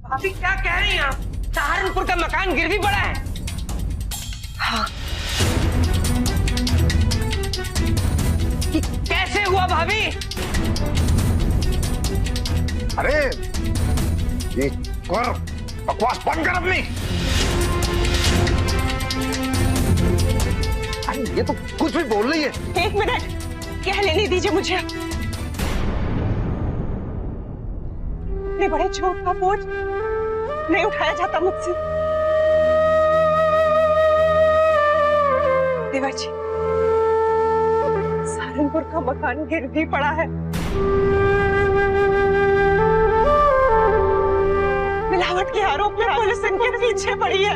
भाभी क्या कह रही हैं आप? सहारनपुर का मकान गिरवी पड़ा है। हाँ। कैसे हुआ भाभी? अरे ये कर, बकवास बंद कर अपनी। अरे ये तो कुछ भी बोल रही है। एक मिनट, कह लेने दीजिए मुझे। इतने बड़े झूठ का बोझ नहीं उठाया जाता मुझसे। देवर जी, सहारनपुर का मकान गिरवी पड़ा है। मिलावट के आरोप में पुलिस इनके पीछे पड़ी है।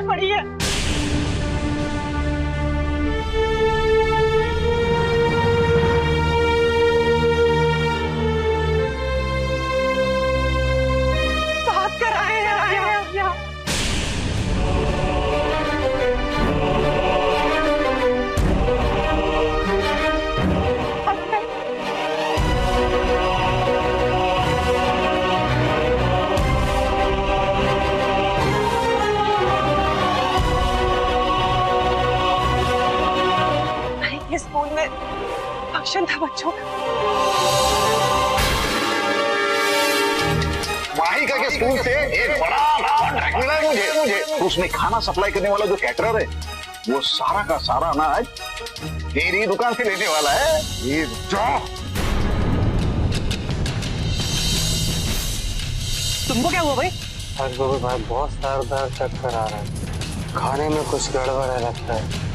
बात कराए हैं। स्कूल में फंक्शन था बच्चों का। माही का के स्कूल से एक बड़ा कॉन्ट्रैक्ट मिला है मुझे। उसमें खाना सप्लाई करने वाला जो कैटरर है वो सारा का सारा अनाज तेरी दुकान से लेने वाला है। ये जाओ। तुमको क्या हुआ भाई? आज गोभी भाई बहुत सर दर्द चक्कर आ रहा है, खाने में कुछ गड़बड़ है लगता है।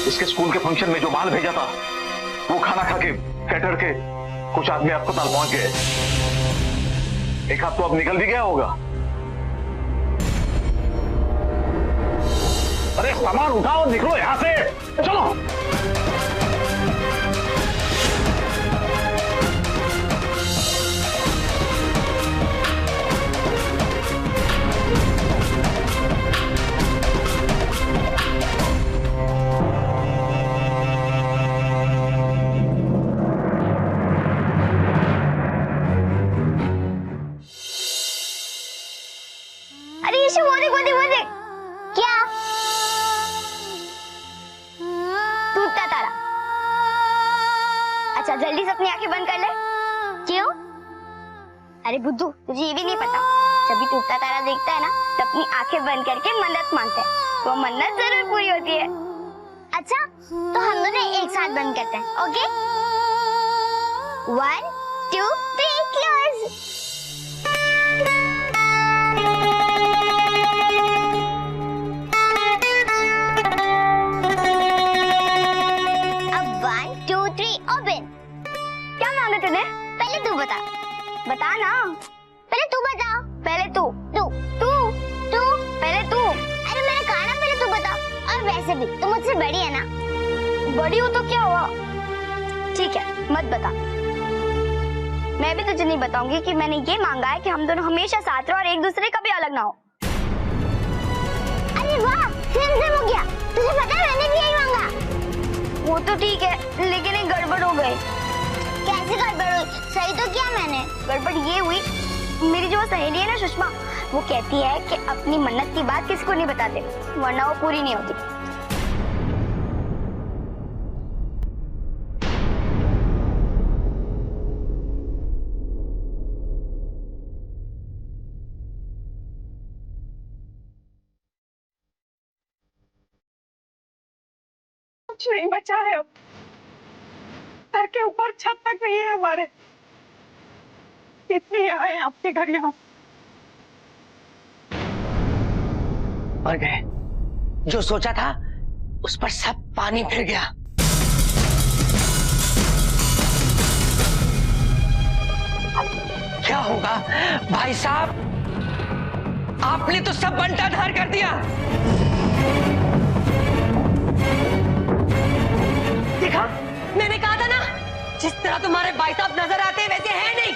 इसके स्कूल के फंक्शन में जो माल भेजा था वो खाना खा के कैटर के कुछ आदमी अस्पताल पहुंच गए। एक हाथ तो अब निकल भी गया होगा। अरे सामान उठाओ, निकलो यहां से, चलो। क्या? टूटता तारा। अच्छा जल्दी से अपनी आंखें बंद कर ले। क्यों? अरे बुद्धू, तुझे ये भी नहीं पता, जब भी टूटता तारा देखता है ना तो अपनी आंखें बंद करके मन्नत मांगता है, वो मन्नत जरूर पूरी होती है। अच्छा तो हम दोनों एक साथ बंद करते हैं, ओके? 1 2 3 क्लोज। बता ना, पहले तू बता। पहले तू पहले तू। अरे मैंने कहा ना पहले तू बता। और वैसे भी तू मुझसे बड़ी है ना। बड़ी हो तो क्या हुआ? ठीक है मत बता। मैं भी तुझे नहीं बताऊंगी कि मैंने ये मांगा है कि हम दोनों हमेशा साथ रहो और एक दूसरे का भी अलग ना हो। अरे वाह, सेम हो गया। तुझे पता है मैंने भी यही मांगा। वो तो ठीक है लेकिन एक गड़बड़ हो गई। कैसे गड़बड़ हुई? सही तो किया मैंने। गड़बड़ ये हुई, मेरी जो सहेली है ना सुषमा, वो कहती है कि अपनी मन्नत की बात किसी को नहीं बताते वरना वो पूरी नहीं होती। कुछ नहीं बचा है अब। घर के ऊपर छत तक नहीं है हमारे। कितनी आए आपके घर यहाँ। मर गए। जो सोचा था उस पर सब पानी फिर गया। क्या होगा भाई साहब? आपने तो सब बंटाधार कर दिया। देखा, मैंने कहा था ना, जिस तरह तुम्हारे भाई साहब नजर आते हैं वैसे है नहीं।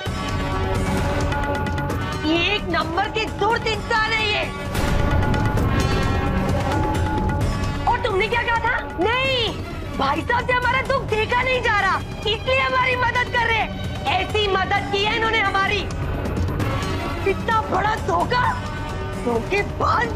ये एक नंबर के धूर्त इंसान है ये। तुमने क्या कहा था? नहीं, भाई साहब से हमारा दुख देखा नहीं जा रहा, इसलिए हमारी मदद कर रहे। ऐसी मदद की है इन्होंने हमारी। इतना बड़ा धोखा, धोखेबाज।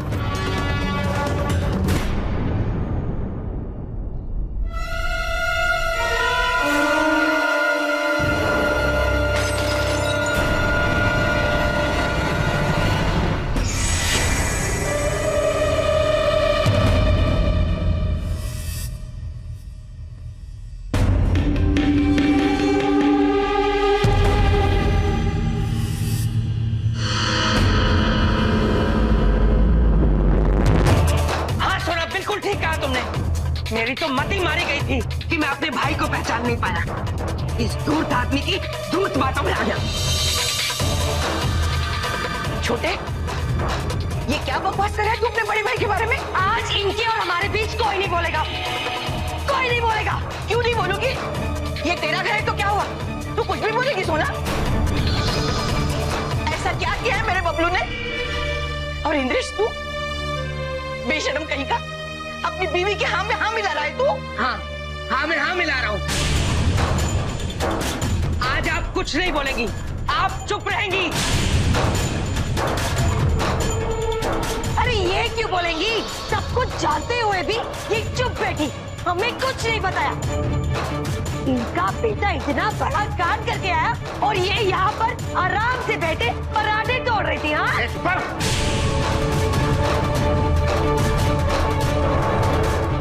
मेरी तो मति मारी गई थी कि मैं अपने भाई को पहचान नहीं पाया। इस धूर्त आदमी की धूर्त बातों में आ गया। छोटे, ये क्या बकवास कर रहा है तू अपने बड़े भाई के बारे में? आज इनके और हमारे बीच कोई नहीं बोलेगा, कोई नहीं बोलेगा। क्यों नहीं बोलूंगी? ये तेरा घर है तो क्या हुआ? तू कुछ भी बोलेगी सोना? ऐसा क्या किया है मेरे बबलू ने? और इंद्रेश, तू बेशर्म कहीं का अपनी बीवी के हाँ में हाँ मिला रहा है तू? हाँ मैं हाँ मिला रहा हूँ। आज आप कुछ नहीं बोलेंगी, आप चुप रहेंगी। अरे ये क्यों बोलेंगी? सब कुछ जानते हुए भी ये चुप बैठी, हमें कुछ नहीं बताया। इनका बेटा इतना बड़ा कांड करके आया और ये यहाँ पर आराम से बैठे पराठे तोड़ रही थी। हाँ,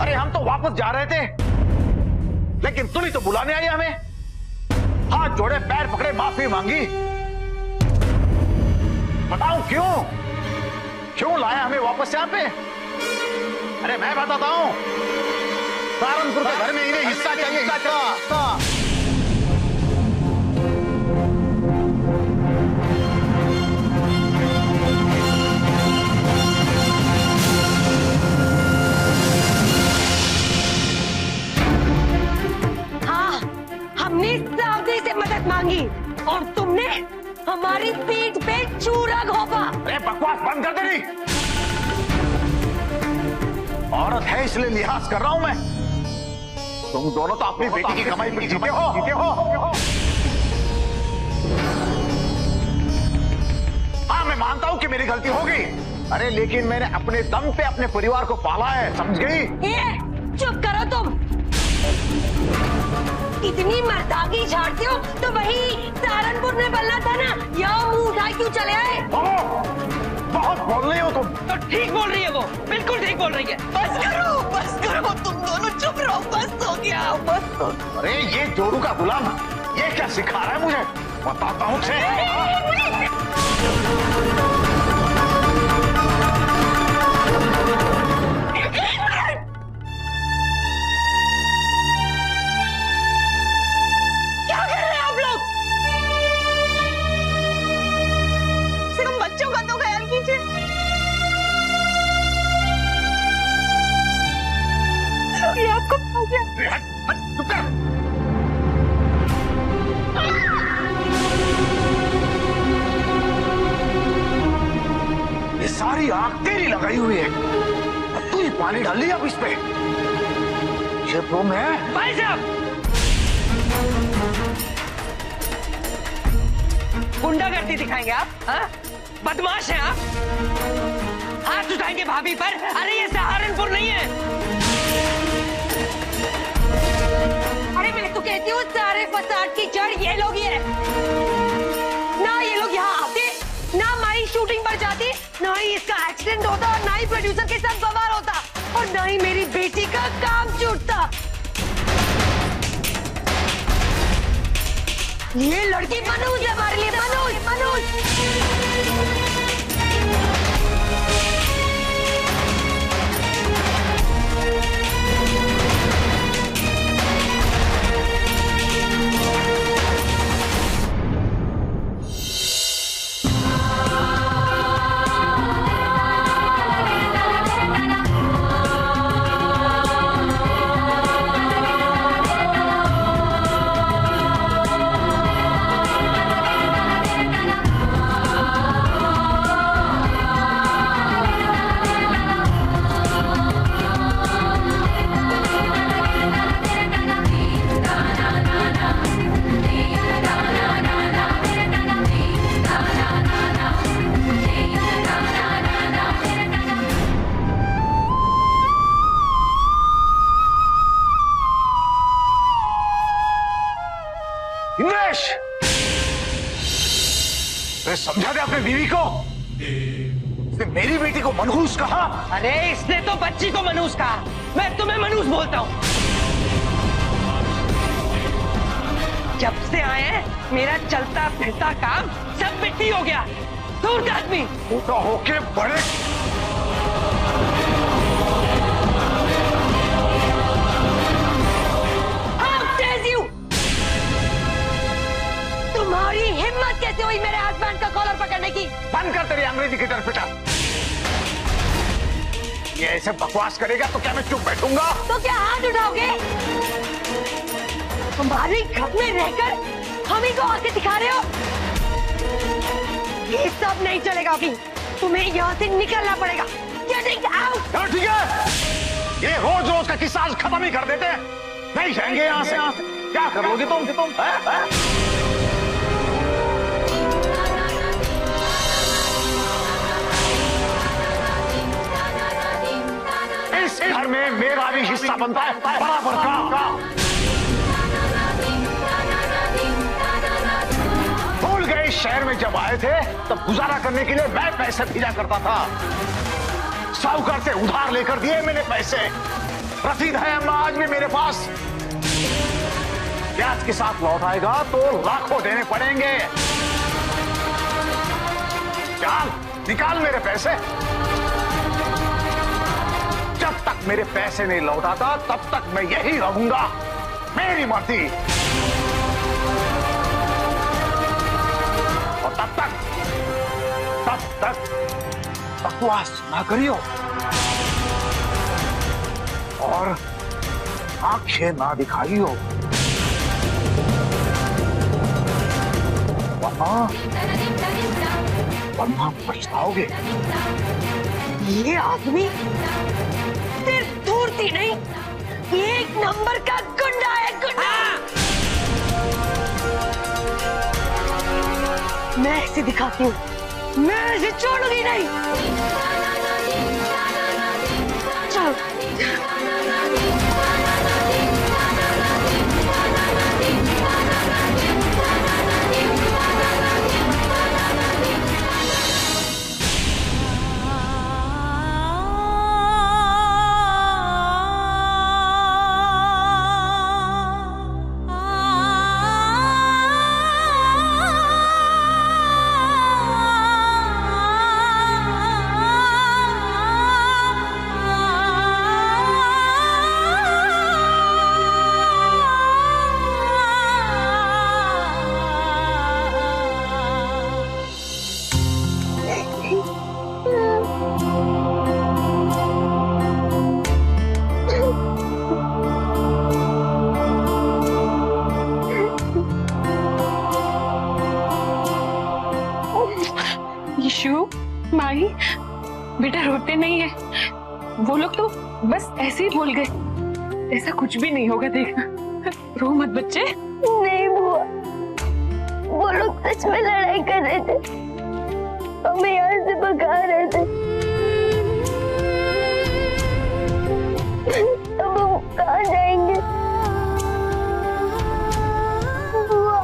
अरे हम तो वापस जा रहे थे, लेकिन तुम ही तो बुलाने आई हमें। हाथ जोड़े, पैर पकड़े, माफी मांगी। बताओ क्यों लाया हमें वापस यहाँ पे? अरे मैं बताता हूँ, सहारनपुर के घर में इन्हें हिस्सा चाहिए, हिस्सा। सावधी से मदद मांगी और तुमने हमारी पीठ पे चूरा घोंपा। अरे बकवास बंद कर दे रही। औरत है इसलिए लिहाज कर रहा हूं मैं। तुम दोनों तो अपनी बेटी की कमाई पर जीते हो। हाँ, मैं मानता हूं कि मेरी गलती होगी। अरे लेकिन मैंने अपने दम पे अपने परिवार को पाला है, समझ गई? ये चुप करो तुम। इतनी मर्दागी झाड़ते हो तो वही सहारनपुर में बनना था ना, यहाँ मुंह उठाए क्यों चले आए? बहुत बोल रही हो तुम। तो ठीक बोल रही है वो, बिल्कुल ठीक बोल रही है। बस करो, तुम दोनों चुप रहो, बस हो गया, बस हो। अरे ये जोरू का गुलाम ये क्या सिखा रहा है मुझे, बताता हूँ। ये सारी आग तेरी लगाई हुई है, तू ही पानी डाल लिया अब इस पे। ये तुम है भाई साहब, गुंडागर्दी दिखाएंगे आप? हाँ? बदमाश हैं आप, हाथ उठाएंगे भाभी पर। अरे ये सहारनपुर नहीं है। अरे मैं तो कहती हूँ सारे फसाद की जड़ ये लोग ही है। ना ये लोग यहाँ आते, ना हमारी शूटिंग पर जाती, ना ही इसका एक्सीडेंट होता, और ना ही प्रोड्यूसर के साथ बवाल होता, और ना ही मेरी बेटी का काम छूटता। ये लड़की मनोज है हमारे लिए, मनोज। इंद्रेश, समझा दे अपनी बीवी को। इसने मेरी बेटी को मनहूस कहा। अरे इसने तो बच्ची को मनहूस कहा, मैं तुम्हें मनहूस बोलता हूँ। जब से आए हैं मेरा चलता फिरता काम सब मिट्टी हो गया। दूर का आदमी मोटा होके बड़े तुम्हारी हिम्मत कैसे हुई मेरे हस्बैंड का कॉलर पकड़ने की? बंद कर तेरी अंग्रेजी की तरफिटा। ये ऐसे बकवास करेगा तो क्या मैं चुप बैठूंगा? तो क्या हाथ उठाओगे? तुम्हारे घर में रहकर हम ही को आके दिखा रहे हो? ये सब नहीं चलेगा अभी, तुम्हें यहाँ से निकलना पड़ेगा। Getting out! चलो ठीक है, ये रोज रोज का किस्सा आज खत्म ही कर देते हैं। नहीं जाएंगे यहाँ से। क्या करोगे तुम? इस घर में मेरा भी हिस्सा बनता है बराबर का। भूल गए इस शहर में जब आए थे तब गुजारा करने के लिए मैं पैसे भेजा करता था। साहूकार से उधार लेकर दिए मैंने पैसे। रसीद है अम्मा आज भी मेरे पास। ब्याज के साथ लौट आएगा तो लाखों देने पड़ेंगे। चल निकाल मेरे पैसे। जब तक मेरे पैसे नहीं लौटाता तब तक मैं यही रहूंगा, मेरी मर्जी। और तब तक बकवास ना करियो और आंखें ना दिखाइयो, वरना पछताओगे। ये आदमी सिर्फ धूर्ती नहीं, एक नंबर का गुंडा है, गुंडा। मैं इसे दिखाती हूँ, मैं इसे छोड़ूंगी नहीं। चलो माही, बेटा रोते नहीं है। वो लोग तो बस ऐसे ही बोल गए। ऐसा कुछ भी नहीं होगा, देखना। रो मत बच्चे। नहीं बुआ, वो लोग सच में लड़ाई कर रहे थे, हमें यहाँ से भगा रहे थे। अब हम कहाँ जाएंगे? बुआ,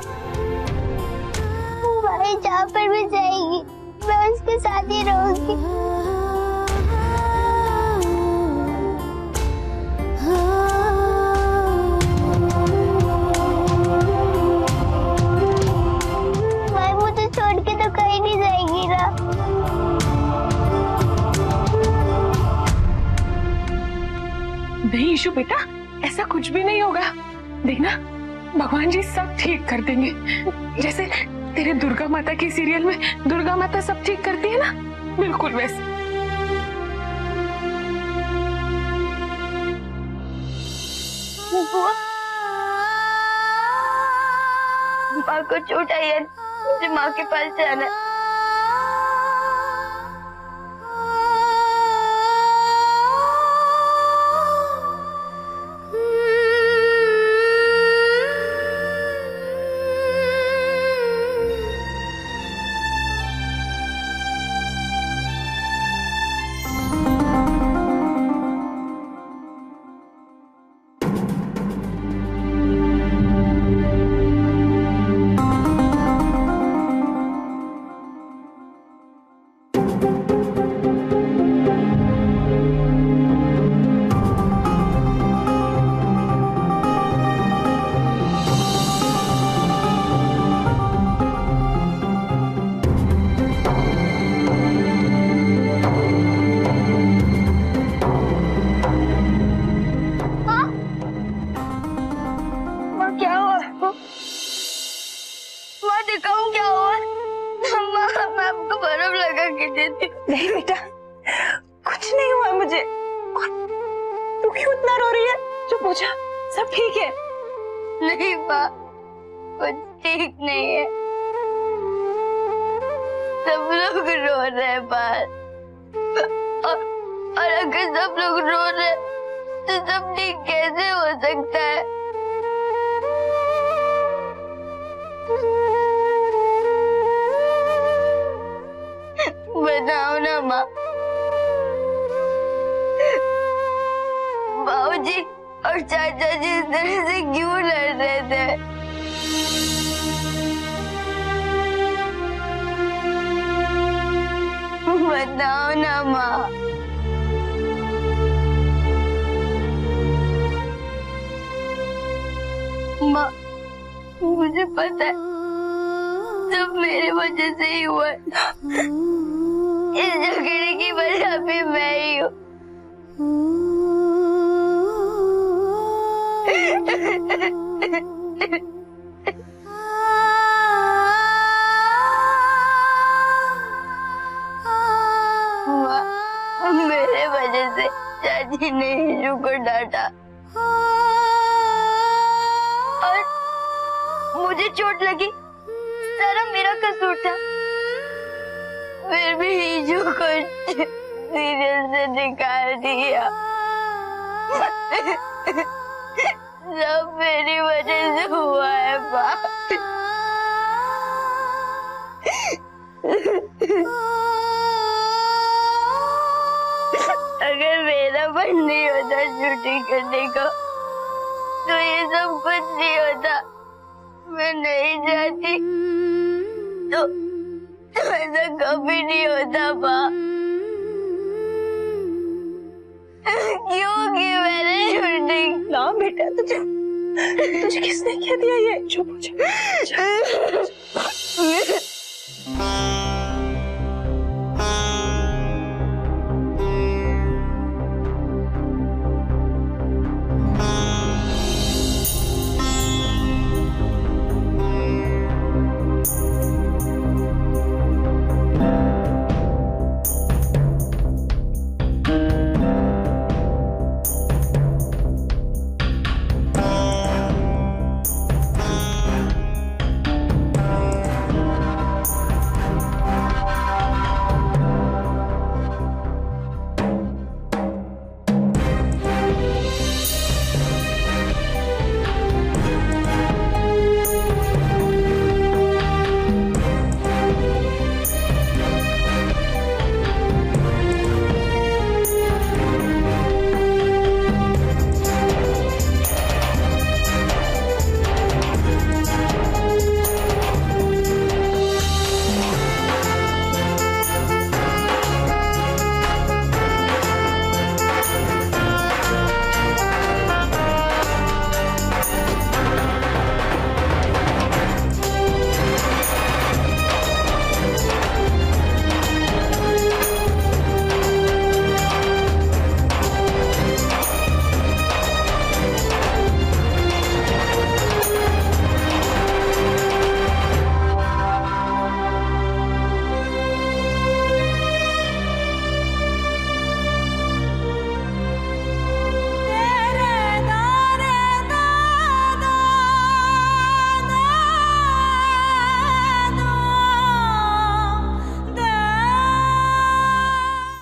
भाई जहाँ पर भी जाएगी मैं उसके साथ ही रहूंगी। भाई मुझे छोड़ के तो कहीं नहीं जाएगी ना। नहीं ईशु बेटा, ऐसा कुछ भी नहीं होगा। देखना, भगवान जी सब ठीक कर देंगे। जैसे तेरे दुर्गा माता के सीरियल में दुर्गा माता सब ठीक करती है ना, बिल्कुल वैसे। माँ को चोट आई है, मुझे माँ के पास जाना है। के देती हूँ। नहीं बेटा, कुछ नहीं हुआ मुझे। और तू क्यों इतना रो रही है? जो पूछा सब ठीक है? नहीं माँ, कुछ ठीक नहीं है। सब लोग रो रहे हैं बाहर, और अगर सब लोग रो रहे तो सब ठीक कैसे हो सकता है? बताओ ना माँ। बाबूजी और चाचा जी इस तरह से क्यों लड़ रहे थे? बताओ ना माँ। माँ, मुझे पता है सब मेरे वजह से ही हुआ। इस झगड़े की वजह भी मैं ही हूँ। मेरे वजह से चाची ने ईशु को डांटा और मुझे चोट लगी, सारा मेरा कसूर था। फिर भी ईशु को सीरियल से निकाल दिया। सब मेरी वजह से हुआ है बाप। अगर मेरा मन नहीं होता शूटिंग करने को तो ये सब कुछ नहीं होता। मैं नहीं चाहती तो ऐसा कभी नहीं होता माँ। क्यों की मैंने शूटिंग? ना बेटा, तुझे किसने क्या दिया ये? जो पूछा